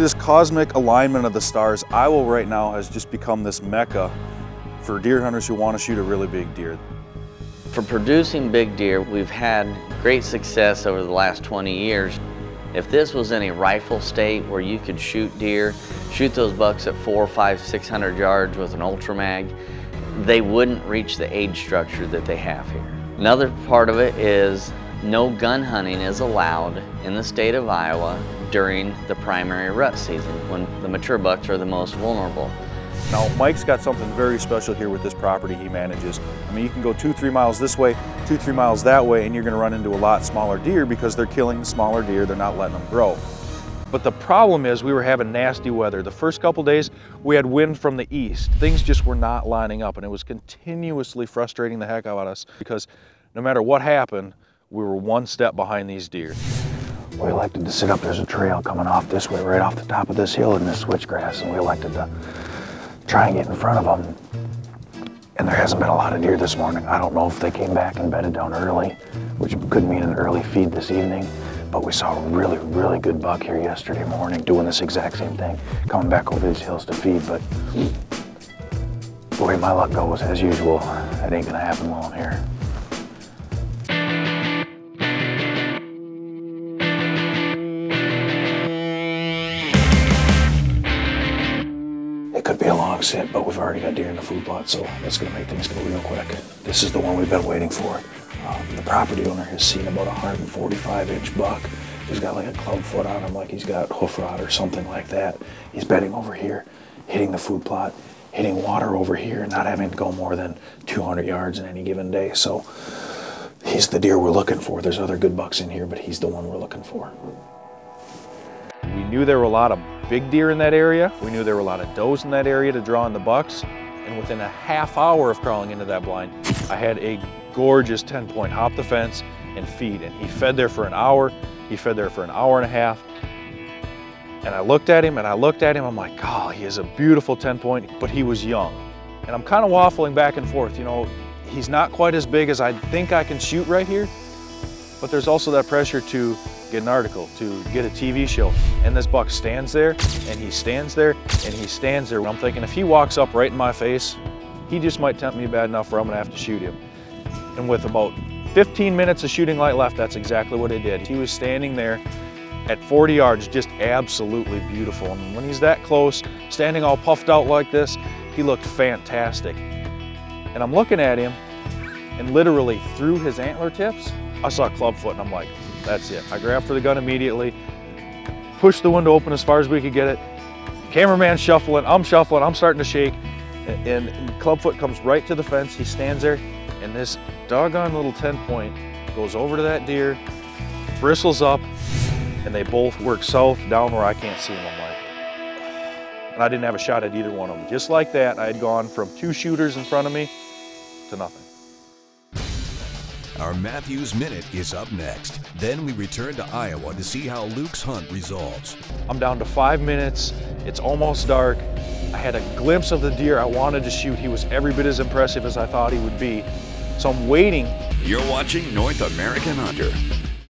this cosmic alignment of the stars, Iowa right now has just become this mecca for deer hunters who want to shoot a really big deer. For producing big deer, we've had great success over the last 20 years. If this was in a rifle state where you could shoot deer, shoot those bucks at 400, 500, 600 yards with an ultra mag, they wouldn't reach the age structure that they have here. Another part of it is no gun hunting is allowed in the state of Iowa during the primary rut season when the mature bucks are the most vulnerable. Now, Mike's got something very special here with this property he manages. I mean, you can go 2-3 miles this way, 2-3 miles that way, and you're gonna run into a lot smaller deer because they're killing the smaller deer, they're not letting them grow. But the problem is we were having nasty weather. The first couple days, we had wind from the east. Things just were not lining up, and it was continuously frustrating the heck out of us because no matter what happened, we were one step behind these deer. We elected to sit up. There's a trail coming off this way, right off the top of this hill in this switchgrass, and we elected to try and get in front of them. And there hasn't been a lot of deer this morning. I don't know if they came back and bedded down early, which could mean an early feed this evening, but we saw a really, really good buck here yesterday morning doing this exact same thing, coming back over these hills to feed. But the way my luck goes, as usual, that ain't gonna happen while I'm here. It could be a long sit, but we've already got deer in the food plot, so that's gonna make things go real quick. This is the one we've been waiting for. The property owner has seen about a 145-inch buck. He's got like a club foot on him, like he's got hoof rot or something like that. He's bedding over here, hitting the food plot, hitting water over here, not having to go more than 200 yards in any given day. So he's the deer we're looking for. There's other good bucks in here, but he's the one we're looking for. We knew there were a lot of big deer in that area. We knew there were a lot of does in that area to draw in the bucks. And within a half hour of crawling into that blind, I had a gorgeous 10-point hop the fence and feed. And he fed there for an hour. He fed there for an hour and a half. And I looked at him and I looked at him. I'm like, oh, he is a beautiful 10-point, but he was young. And I'm kind of waffling back and forth. You know, he's not quite as big as I think I can shoot right here, but there's also that pressure to get an article, to get a TV show. And this buck stands there, and he stands there, and he stands there. I'm thinking if he walks up right in my face, he just might tempt me bad enough where I'm gonna have to shoot him. And with about 15 minutes of shooting light left, that's exactly what I did. He was standing there at 40 yards, just absolutely beautiful. And when he's that close, standing all puffed out like this, he looked fantastic. And I'm looking at him, and literally through his antler tips, I saw clubfoot, and I'm like, that's it. I grabbed for the gun immediately, pushed the window open as far as we could get it. Cameraman shuffling, I'm starting to shake, and clubfoot comes right to the fence. He stands there, and this doggone little 10-point goes over to that deer, bristles up, and they both work south down where I can't see them. I'm like, and I didn't have a shot at either one of them. Just like that, I had gone from 2 shooters in front of me to nothing. Our Matthews Minute is up next. Then we return to Iowa to see how Luke's hunt resolves. I'm down to 5 minutes. It's almost dark. I had a glimpse of the deer I wanted to shoot. He was every bit as impressive as I thought he would be. So I'm waiting. You're watching North American Hunter.